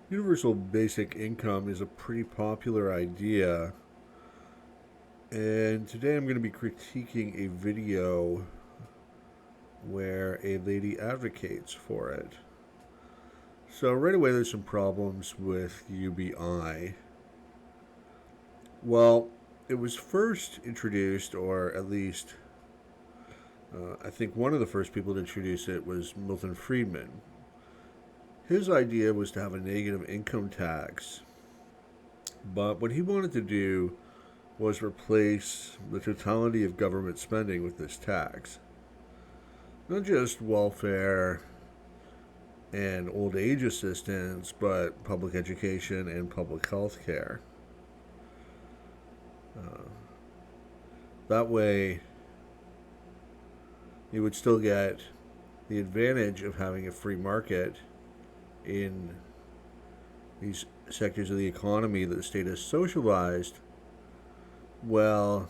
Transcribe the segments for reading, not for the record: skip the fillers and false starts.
Universal basic income is a pretty popular idea, and today I'm going to be critiquing a video where a lady advocates for it. So, right away, there's some problems with UBI. Well, it was first introduced, or at least I think one of the first people to introduce it was Milton Friedman. His idea was to have a negative income tax, but what he wanted to do was replace the totality of government spending with this tax. Not just welfare and old age assistance, but public education and public health care. That way, you would still get the advantage of having a free market in these sectors of the economy that the state has socialized. Well,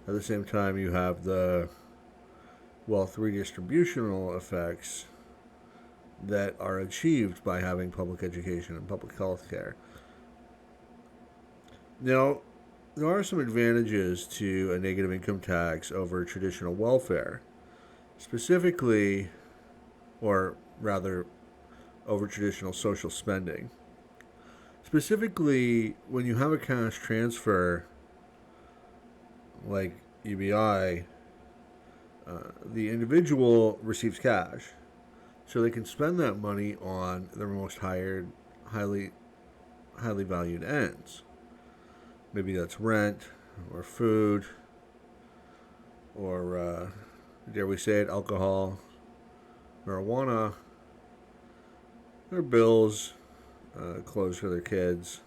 at the same time, you have the wealth redistributional effects that are achieved by having public education and public health care. Now, there are some advantages to a negative income tax over traditional welfare, specifically, or rather, over traditional social spending. Specifically, when you have a cash transfer like UBI, the individual receives cash, so they can spend that money on their most highly valued ends. Maybe that's rent, or food, or dare we say it, alcohol, marijuana, their bills, clothes for their kids,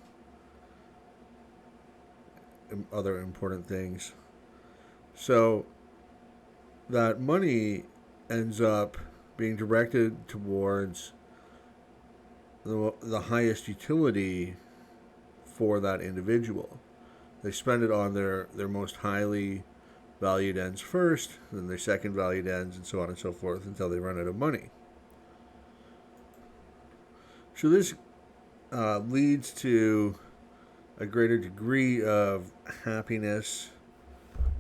and other important things. So that money ends up being directed towards the highest utility for that individual. They spend it on their most highly valued ends first, then their second valued ends, and so on and so forth until they run out of money. So this leads to a greater degree of happiness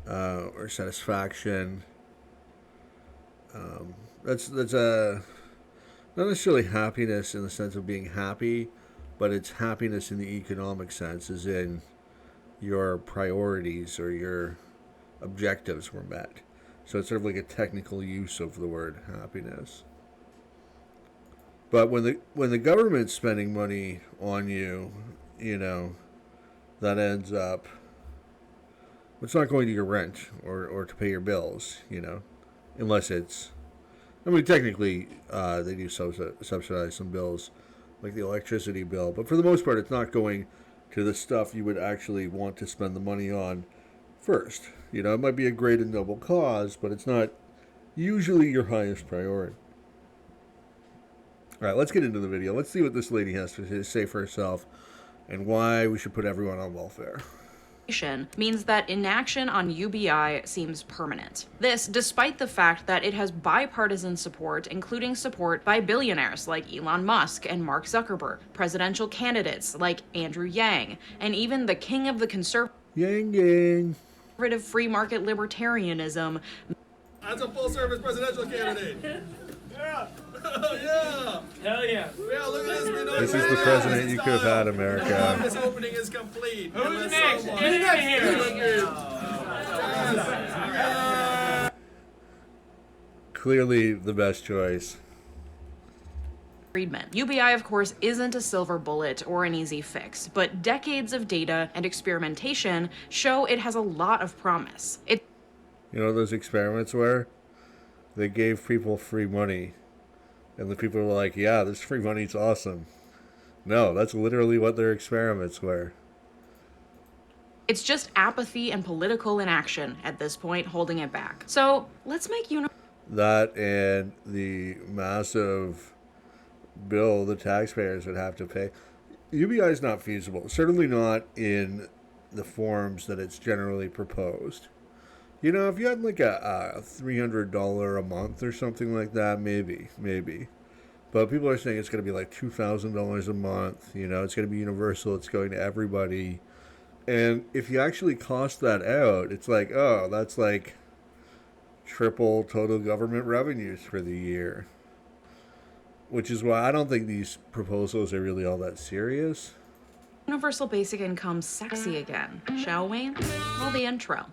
or satisfaction. That's not necessarily happiness in the sense of being happy, but it's happiness in the economic sense, as in your priorities or your objectives were met. So it's sort of like a technical use of the word happiness. But when the government's spending money on you, that ends up, it's not going to your rent or to pay your bills, unless it's, technically they do subsidize some bills, like the electricity bill, but for the most part, it's not going to the stuff you would actually want to spend the money on first. It might be a great and noble cause, but it's not usually your highest priority. All right, let's get into the video. Let's see what this lady has to say for herself and why we should put everyone on welfare. Means that inaction on UBI seems permanent. This, despite the fact that it has bipartisan support, including support by billionaires like Elon Musk and Mark Zuckerberg, presidential candidates like Andrew Yang, and even the king of the conservative free market libertarianism. That's a full-service presidential candidate. Yeah. Yeah. Hell yeah. Yeah, look at this. We know This is the president you could have had, America. This opening is complete. Who's next? Get out of here. Clearly the best choice. Friedman. UBI, of course, isn't a silver bullet or an easy fix, but decades of data and experimentation show it has a lot of promise. You know what those experiments were? They gave people free money. And the people were like, yeah, this free money's awesome. No, that's literally what their experiments were. It's just apathy and political inaction at this point holding it back. So let's make that and the massive bill the taxpayers would have to pay. UBI is not feasible. Certainly not in the forms that it's generally proposed. If you had like a $300 a month or something like that, maybe. But people are saying it's going to be like $2,000 a month. It's going to be universal. It's going to everybody. And if you actually cost that out, it's like, oh, that's like triple total government revenues for the year. Which is why I don't think these proposals are really all that serious. Universal basic income sexy again, shall we? Roll the intro.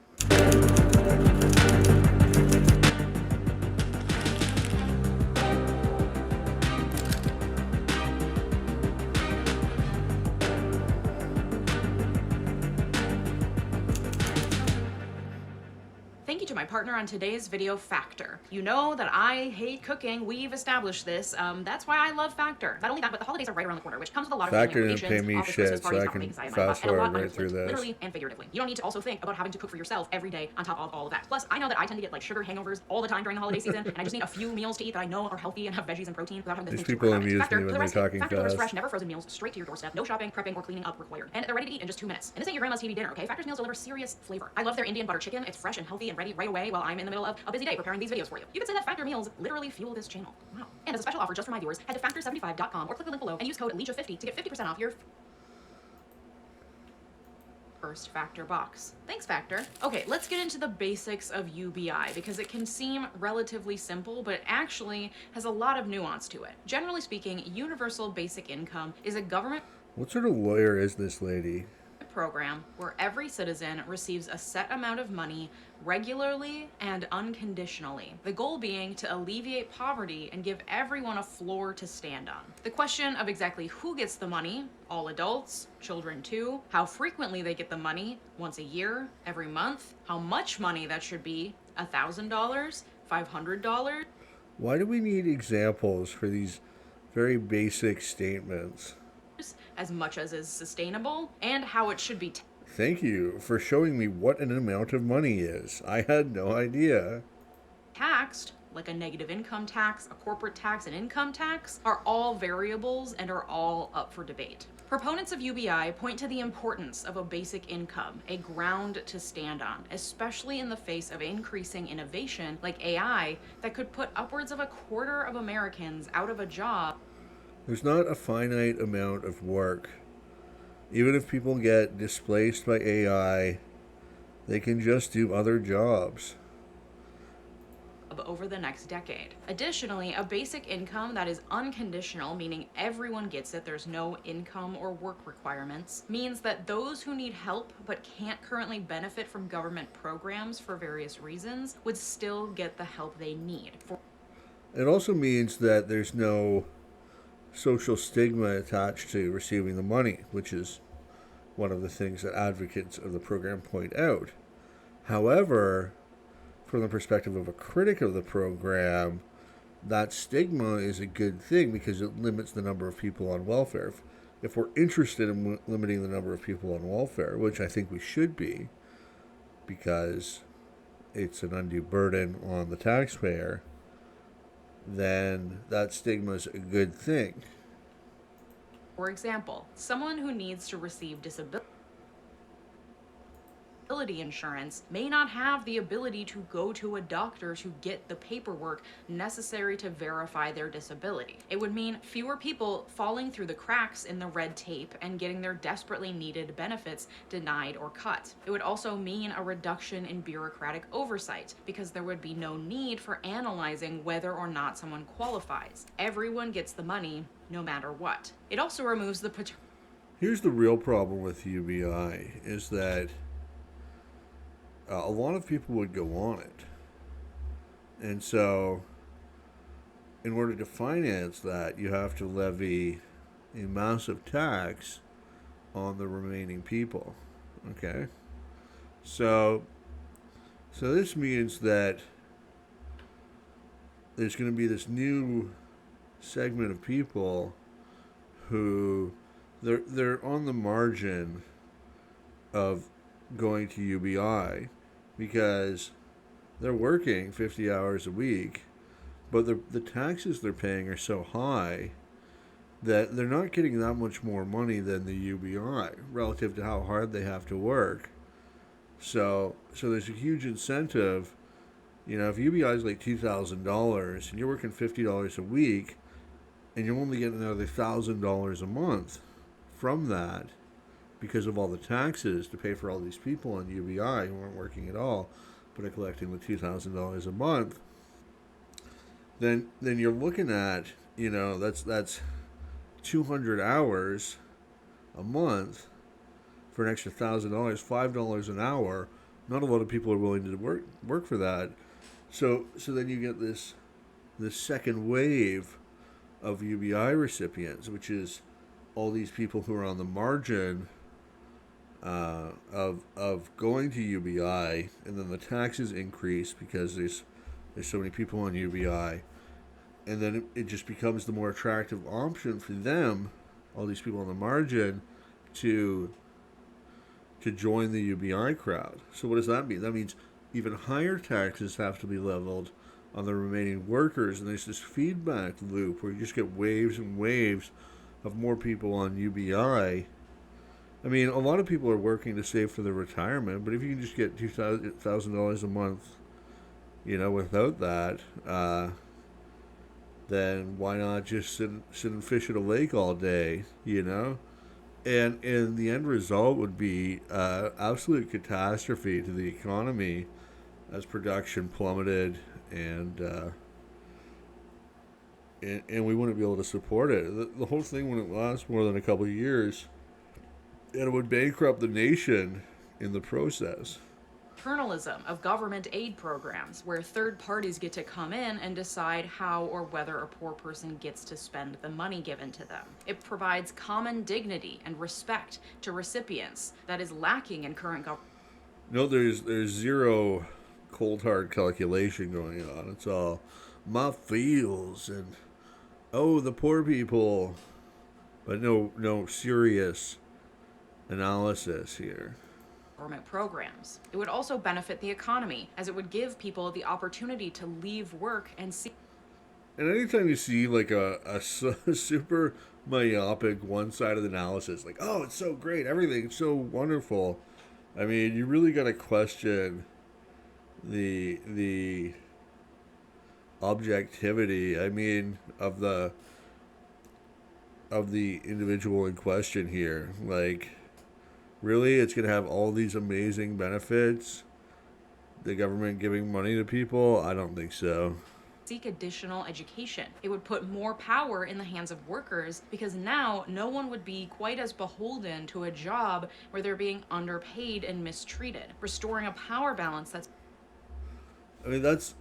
Thank you to my partner on today's video, Factor. You know that I hate cooking. We've established this. That's why I love Factor. Not only that, but the holidays are right around the corner, which comes with a lot of Factor family didn't pay obligations, me office shit, Christmas so parties, I not can big inside my fast butt, and a lot forward on right your plate, through this. literally and figuratively. You don't need to also think about having to cook for yourself every day on top of all of that. Plus, I know that I tend to get like sugar hangovers all the time during the holiday season, and I just need a few meals to eat that I know are healthy and have veggies and protein without having to These think too people hard about it. amuse Factor, me for when the they're rest, talking Factor delivers fast. fresh, never frozen meals straight to your doorstep. No shopping, prepping, or cleaning up required, and they're ready to eat in just 2 minutes. And this ain't your grandma's TV dinner, okay? Factor's meals deliver serious flavor. I love their Indian butter chicken. It's fresh and healthy and ready right away while I'm in the middle of a busy day preparing these videos for you. You could say that Factor meals literally fuel this channel. Wow. And as a special offer just for my viewers, head to factor75.com or click the link below and use code Leeja50 to get 50% off your first Factor box. Thanks, Factor. Okay, let's get into the basics of UBI because it can seem relatively simple, but it actually has a lot of nuance to it. Generally speaking, universal basic income is a government What sort of lawyer is this lady? program where every citizen receives a set amount of money regularly and unconditionally. The goal being to alleviate poverty and give everyone a floor to stand on. The question of exactly who gets the money, all adults, children too, how frequently they get the money, once a year, every month, how much money that should be, $1,000, $500. Why do we need examples for these very basic statements? As much as is sustainable, and how it should be Thank you for showing me what an amount of money is. I had no idea. taxed, like a negative income tax, a corporate tax, and income tax, are all variables and are all up for debate. Proponents of UBI point to the importance of a basic income, a ground to stand on, especially in the face of increasing innovation like AI that could put upwards of a quarter of Americans out of a job. There's not a finite amount of work. Even if people get displaced by AI, they can just do other jobs. Over the next decade. Additionally, a basic income that is unconditional, meaning everyone gets it, there's no income or work requirements, means that those who need help but can't currently benefit from government programs for various reasons would still get the help they need. It also means that there's no social stigma attached to receiving the money, which is one of the things that advocates of the program point out. However, from the perspective of a critic of the program, that stigma is a good thing because it limits the number of people on welfare. If we're interested in limiting the number of people on welfare, which I think we should be, because it's an undue burden on the taxpayer, then that stigma is a good thing. For example, someone who needs to receive disability insurance may not have the ability to go to a doctor to get the paperwork necessary to verify their disability. It would mean fewer people falling through the cracks in the red tape and getting their desperately needed benefits denied or cut. It would also mean a reduction in bureaucratic oversight because there would be no need for analyzing whether or not someone qualifies. Everyone gets the money no matter what. It also removes the Here's the real problem with UBI is that a lot of people would go on it. And so, in order to finance that, you have to levy a massive tax on the remaining people. Okay? So this means that there's going to be this new segment of people who they're on the margin of going to UBI because they're working 50 hours a week, but the taxes they're paying are so high that they're not getting that much more money than the UBI relative to how hard they have to work. So there's a huge incentive. You know, if UBI is like $2,000 and you're working $50 a week, and you only get another $1,000 a month from that because of all the taxes to pay for all these people on UBI who aren't working at all, but are collecting the $2,000 a month, then you're looking at, that's 200 hours a month for an extra $1,000, $5 an hour. Not a lot of people are willing to work for that. So then you get this second wave of UBI recipients, which is all these people who are on the margin of going to UBI, and then the taxes increase because there's so many people on UBI, and then it just becomes the more attractive option for them, all these people on the margin, to join the UBI crowd. So what does that mean? That means even higher taxes have to be leveled on the remaining workers, and there's this feedback loop where you just get waves and waves of more people on UBI. I mean, a lot of people are working to save for their retirement, but if you can just get $2,000 a month, without that, then why not just sit and fish at a lake all day, And the end result would be absolute catastrophe to the economy as production plummeted, and we wouldn't be able to support it. The whole thing wouldn't last more than a couple of years, and it would bankrupt the nation in the process. Paternalism of government aid programs, where third parties get to come in and decide how or whether a poor person gets to spend the money given to them. It provides common dignity and respect to recipients that is lacking in current government. No, there's zero cold hard calculation going on. It's all my feels and the poor people, but no serious analysis here. Government programs. It would also benefit the economy, as it would give people the opportunity to leave work and see. And anytime you see like a super myopic one-sided analysis, like, oh, it's so great, everything's so wonderful, I mean, you really got to question the objectivity, I mean, of the individual in question here. Like, really, it's going to have all these amazing benefits? The government giving money to people? I don't think so. Seek additional education. It would put more power in the hands of workers, because now no one would be quite as beholden to a job where they're being underpaid and mistreated, restoring a power balance that's... I mean, that's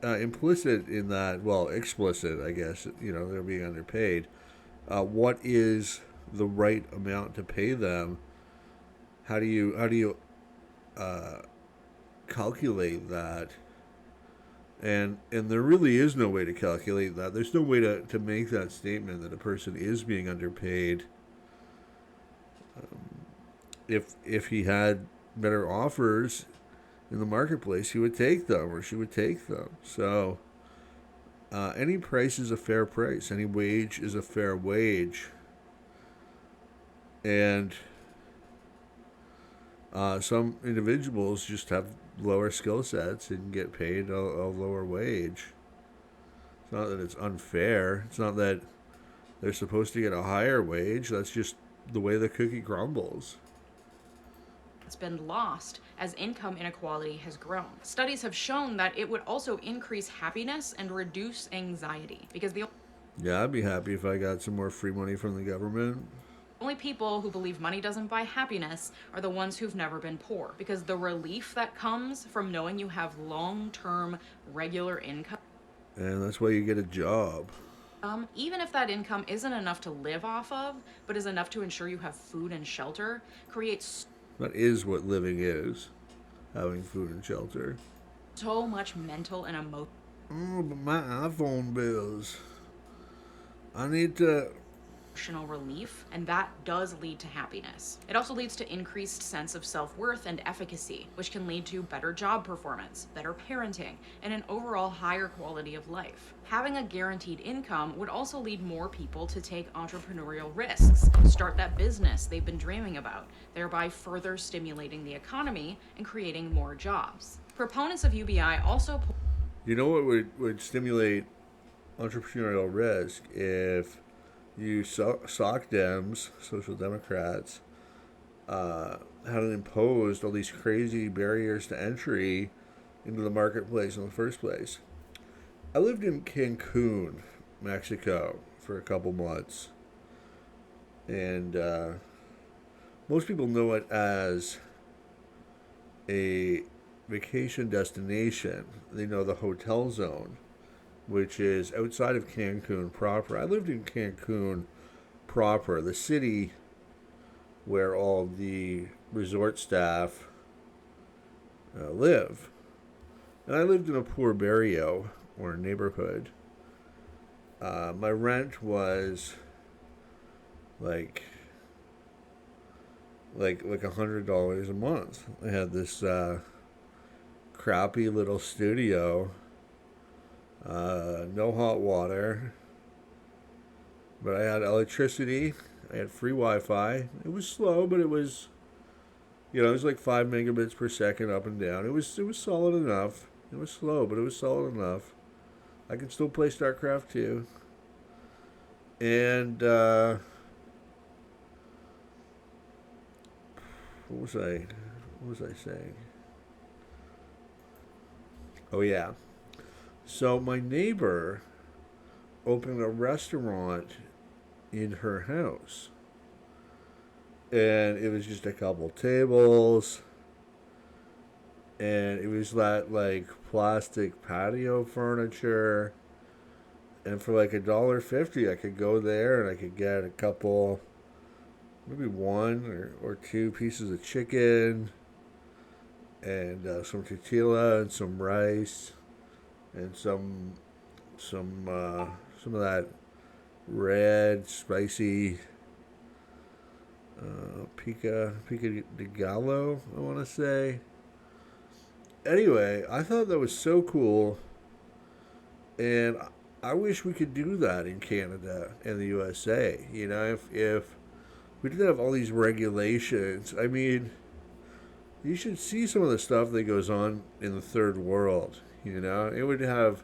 implicit in that, well, explicit, I guess, they're being underpaid. What is the right amount to pay them? How do you calculate that? And there really is no way to calculate that. There's no way to make that statement that a person is being underpaid. If he had better offers in the marketplace, he would take them, or she would take them. So any price is a fair price. Any wage is a fair wage. And some individuals just have lower skill sets and get paid a lower wage. It's not that it's unfair. It's not that they're supposed to get a higher wage. That's just the way the cookie crumbles. It's been lost as income inequality has grown. Studies have shown that it would also increase happiness and reduce anxiety, because Yeah, I'd be happy if I got some more free money from the government. only people who believe money doesn't buy happiness are the ones who've never been poor, because the relief that comes from knowing you have long-term regular income, And that's why you get a job. even if that income isn't enough to live off of, but is enough to ensure you have food and shelter, creates That is what living is. Having food and shelter. so much mental and emotional Oh, but my iPhone bills. I need to... relief, and that does lead to happiness. It also leads to increased sense of self-worth and efficacy, which can lead to better job performance, better parenting, and an overall higher quality of life. Having a guaranteed income would also lead more people to take entrepreneurial risks, start that business they've been dreaming about, thereby further stimulating the economy and creating more jobs. Proponents of UBI also... You know what would stimulate entrepreneurial risk if you sock Dems, Social Democrats, hadn't imposed all these crazy barriers to entry into the marketplace in the first place. I lived in Cancun, Mexico, for a couple months, and most people know it as a vacation destination. They know the hotel zone, which is outside of Cancun proper. I lived in Cancun proper, the city where all the resort staff live. And I lived in a poor barrio or neighborhood. My rent was like $100 a month. I had this crappy little studio, no hot water, but I had electricity. I had free Wi-Fi. It was slow, but it was, it was like 5 megabits per second up and down. It was solid enough. It was slow, but it was solid enough. I can still play StarCraft 2. And what was I saying? Oh yeah. So my neighbor opened a restaurant in her house. And it was just a couple tables. And it was that like plastic patio furniture. And for like $1.50 I could go there and I could get a couple, maybe one or two pieces of chicken and some tortilla and some rice and some of that red spicy pica de gallo, I want to say. Anyway, I thought that was so cool, and I wish we could do that in Canada and the USA. If we didn't have all these regulations, I mean, you should see some of the stuff that goes on in the third world. It would have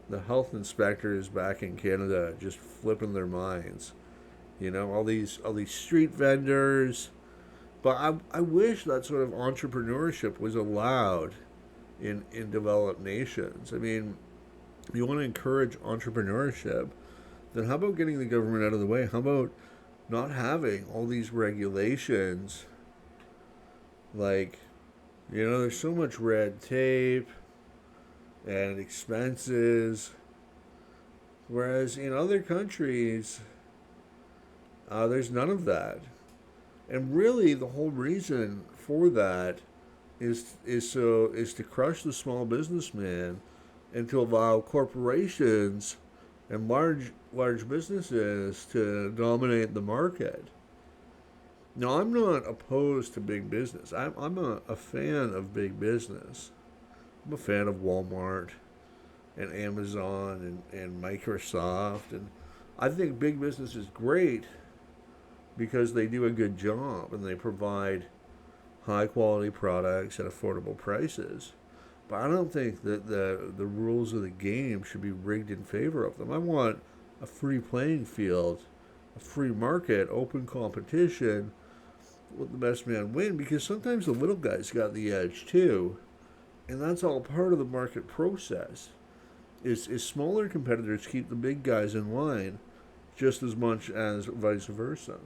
the health inspectors back in Canada just flipping their minds. All these street vendors. But I wish that sort of entrepreneurship was allowed in developed nations. I mean, you want to encourage entrepreneurship, then how about getting the government out of the way? How about not having all these regulations? Like, there's so much red tape and expenses. Whereas in other countries, there's none of that. And really, the whole reason for that is to crush the small businessman and to allow corporations and large businesses to dominate the market. Now, I'm not opposed to big business. I'm a fan of big business. I'm a fan of Walmart and Amazon and Microsoft. And I think big business is great because they do a good job and they provide high quality products at affordable prices. But I don't think that the rules of the game should be rigged in favor of them. I want a free playing field, a free market, open competition, let the best man win, because sometimes the little guys got the edge too. And that's all part of the market process. Is smaller competitors keep the big guys in line just as much as vice versa.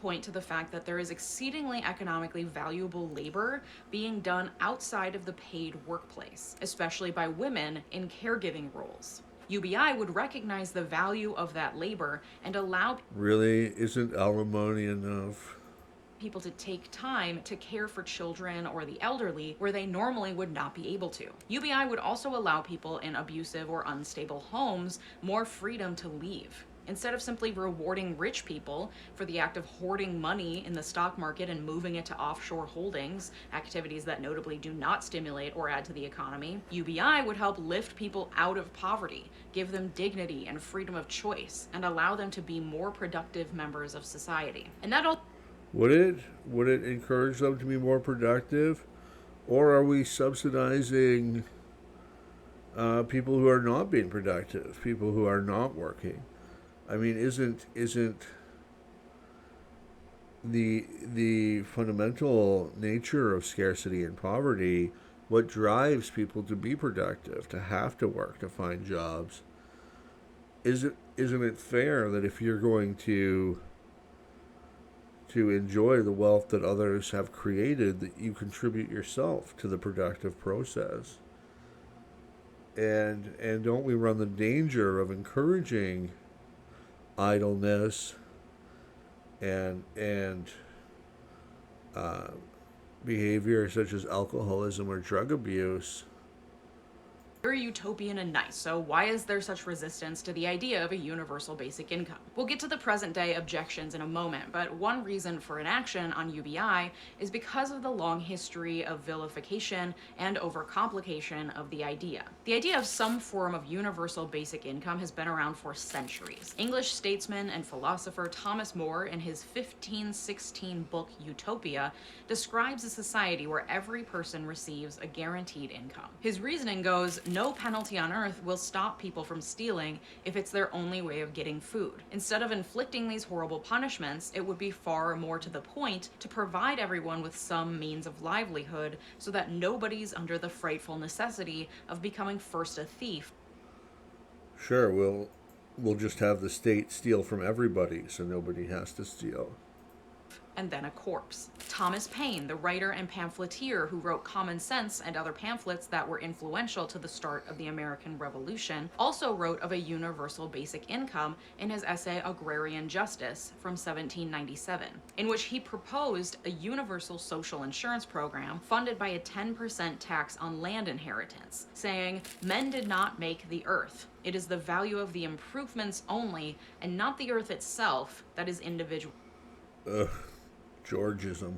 Point to the fact that there is exceedingly economically valuable labor being done outside of the paid workplace, especially by women in caregiving roles. UBI would recognize the value of that labor and allow Really? Isn't alimony enough? people to take time to care for children or the elderly where they normally would not be able to. UBI would also allow people in abusive or unstable homes more freedom to leave. Instead of simply rewarding rich people for the act of hoarding money in the stock market and moving it to offshore holdings, activities that notably do not stimulate or add to the economy, UBI would help lift people out of poverty, give them dignity and freedom of choice, and allow them to be more productive members of society. And that all Would it encourage them to be more productive? Or are we subsidizing people who are not being productive, people who are not working. I mean, isn't the fundamental nature of scarcity and poverty what drives people to be productive, to have to work, to find jobs? Isn't it fair that if you're going to enjoy the wealth that others have created, that you contribute yourself to the productive process? And don't we run the danger of encouraging idleness and behavior such as alcoholism or drug abuse? Very utopian and nice, so why is there such resistance to the idea of a universal basic income? We'll get to the present day objections in a moment, but one reason for inaction on UBI is because of the long history of vilification and overcomplication of the idea. The idea of some form of universal basic income has been around for centuries. English statesman and philosopher Thomas More, in his 1516 book Utopia, describes a society where every person receives a guaranteed income. His reasoning goes, no penalty on earth will stop people from stealing if it's their only way of getting food. Instead of inflicting these horrible punishments, it would be far more to the point to provide everyone with some means of livelihood so that nobody's under the frightful necessity of becoming first a thief. Sure, we'll just have the state steal from everybody so nobody has to steal. And then a corpse. Thomas Paine, the writer and pamphleteer who wrote Common Sense and other pamphlets that were influential to the start of the American Revolution, also wrote of a universal basic income in his essay Agrarian Justice from 1797, in which he proposed a universal social insurance program funded by a 10% tax on land inheritance, saying, "Men did not make the earth. It is the value of the improvements only, and not the earth itself, that is individual." Ugh, Georgism.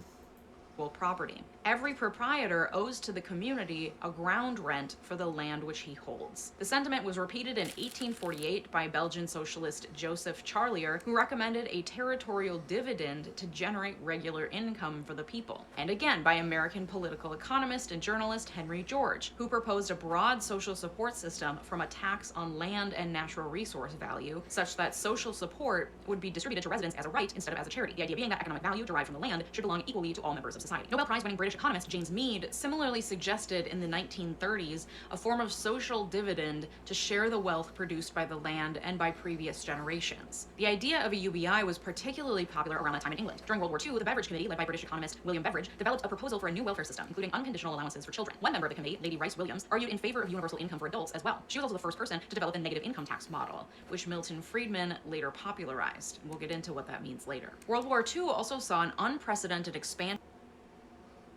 Property. Every proprietor owes to the community a ground rent for the land which he holds. The sentiment was repeated in 1848 by Belgian socialist Joseph Charlier, who recommended a territorial dividend to generate regular income for the people. And again by American political economist and journalist Henry George, who proposed a broad social support system from a tax on land and natural resource value, such that social support would be distributed to residents as a right instead of as a charity. The idea being that economic value derived from the land should belong equally to all members of society. Nobel Prize-winning British economist James Mead similarly suggested in the 1930s a form of social dividend to share the wealth produced by the land and by previous generations. The idea of a UBI was particularly popular around that time in England. During World War II, the Beveridge Committee, led by British economist William Beveridge, developed a proposal for a new welfare system, including unconditional allowances for children. One member of the committee, Lady Rice Williams, argued in favor of universal income for adults as well. She was also the first person to develop the negative income tax model, which Milton Friedman later popularized. We'll get into what that means later. World War II also saw an unprecedented expansion.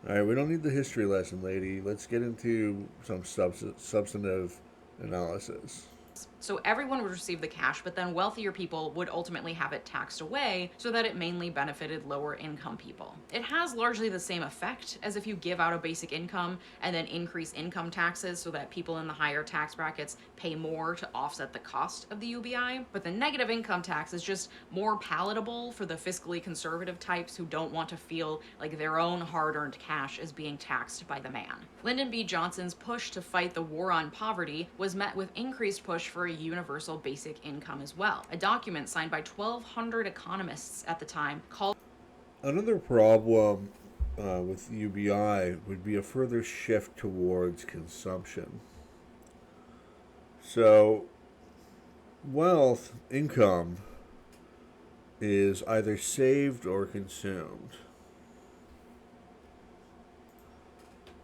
All right, we don't need the history lesson, lady. Let's get into some substantive analysis. So everyone would receive the cash, but then wealthier people would ultimately have it taxed away so that it mainly benefited lower income people. It has largely the same effect as if you give out a basic income and then increase income taxes so that people in the higher tax brackets pay more to offset the cost of the UBI. But the negative income tax is just more palatable for the fiscally conservative types who don't want to feel like their own hard-earned cash is being taxed by the man. Lyndon B. Johnson's push to fight the war on poverty was met with increased push for a universal basic income as well. A document signed by 1,200 economists at the time called. Another problem with UBI would be a further shift towards consumption. So, wealth, income, is either saved or consumed.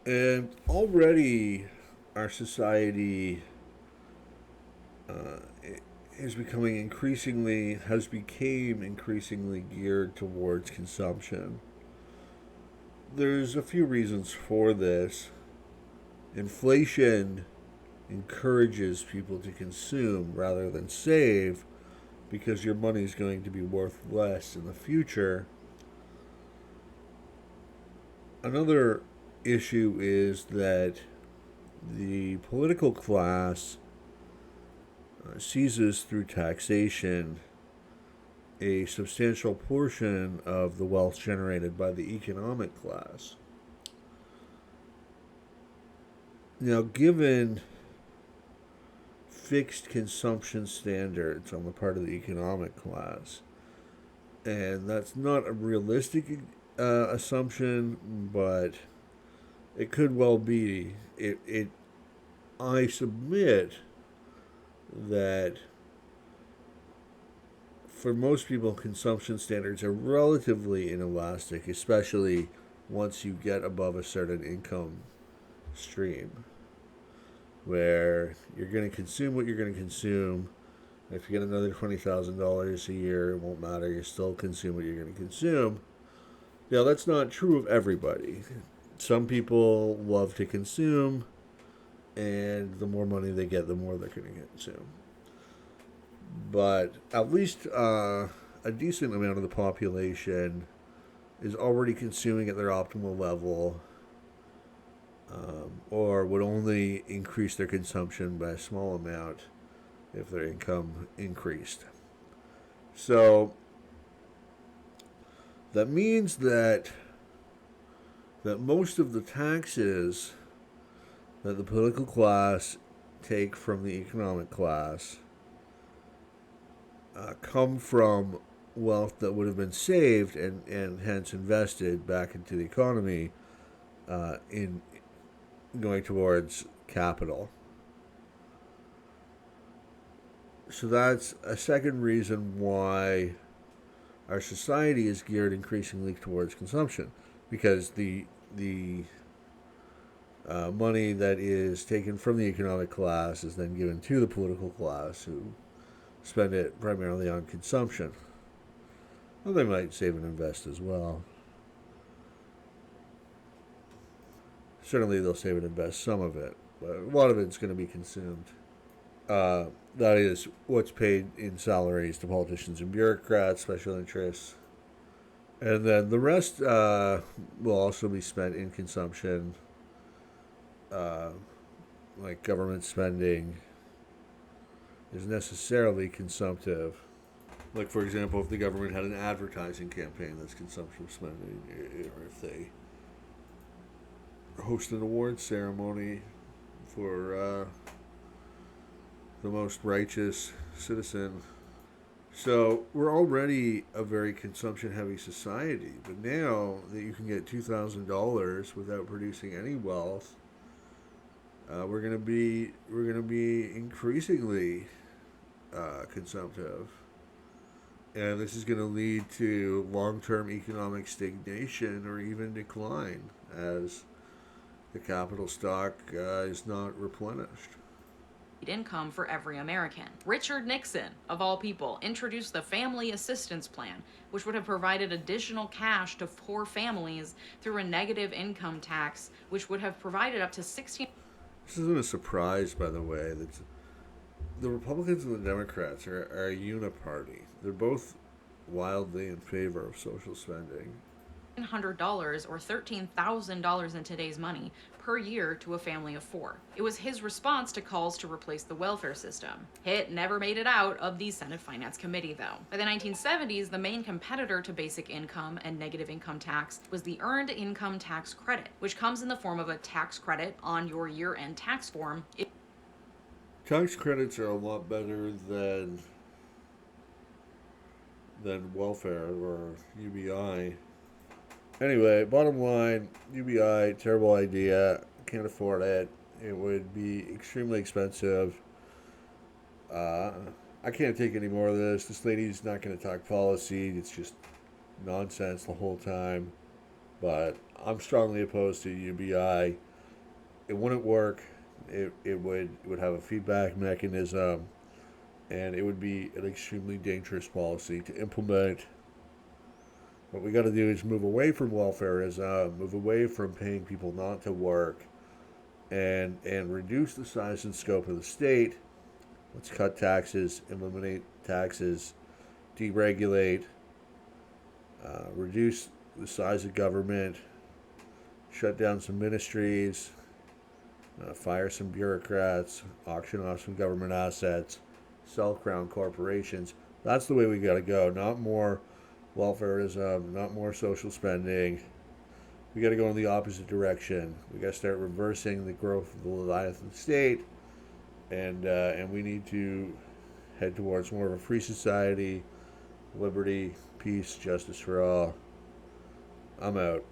And already our society has become increasingly geared towards consumption. There's a few reasons for this. Inflation encourages people to consume rather than save because your money is going to be worth less in the future. Another issue is that the political class seizes through taxation a substantial portion of the wealth generated by the economic class. Now, given fixed consumption standards on the part of the economic class. And that's not a realistic assumption, but it could well be. I submit that for most people, consumption standards are relatively inelastic, especially once you get above a certain income stream, where you're going to consume what you're going to consume. If you get another $20,000 a year, it won't matter. You still consume what you're going to consume. Now, that's not true of everybody. Some people love to consume, and the more money they get, the more they're going to consume. But at least a decent amount of the population is already consuming at their optimal level, or would only increase their consumption by a small amount if their income increased. So that means that most of the taxes that the political class take from the economic class come from wealth that would have been saved and hence invested back into the economy in going towards capital. So that's a second reason why our society is geared increasingly towards consumption, because the money that is taken from the economic class is then given to the political class, who spend it primarily on consumption. Well, they might save and invest as well. Certainly they'll save and invest some of it, but a lot of it's going to be consumed. That is what's paid in salaries to politicians and bureaucrats, special interests. And then the rest will also be spent in consumption, like government spending is necessarily consumptive. Like, for example, if the government had an advertising campaign that's consumptive spending, or if they host an awards ceremony for the most righteous citizen. So we're already a very consumption-heavy society, but now that you can get $2,000 without producing any wealth, we're gonna be increasingly consumptive, and this is going to lead to long-term economic stagnation or even decline as the capital stock is not replenished. Income for every American. Richard Nixon, of all people, introduced the Family Assistance Plan, which would have provided additional cash to poor families through a negative income tax, which would have provided up to 16. This isn't a surprise, by the way. That the Republicans and the Democrats are a uniparty. They're both wildly in favor of social spending. $100 or $13,000 in today's money per year to a family of four. It was his response to calls to replace the welfare system. It never made it out of the Senate Finance Committee, though. By the 1970s, the main competitor to basic income and negative income tax was the Earned Income Tax Credit, which comes in the form of a tax credit on your year-end tax form. Tax credits are a lot better than welfare or UBI. Anyway, bottom line, UBI, terrible idea. Can't afford it. It would be extremely expensive. I can't take any more of this. This lady's not going to talk policy. It's just nonsense the whole time. But I'm strongly opposed to UBI. It wouldn't work. It would have a feedback mechanism, and it would be an extremely dangerous policy to implement. What we got to do is move away from welfareism, move away from paying people not to work, and reduce the size and scope of the state. Let's cut taxes, eliminate taxes, deregulate, reduce the size of government, shut down some ministries, fire some bureaucrats, auction off some government assets, sell crown corporations. That's the way we got to go. Not more welfareism, not more social spending. We got to go in the opposite direction. We got to start reversing the growth of the Leviathan state and we need to head towards more of a free society, liberty, peace, justice for all. I'm out.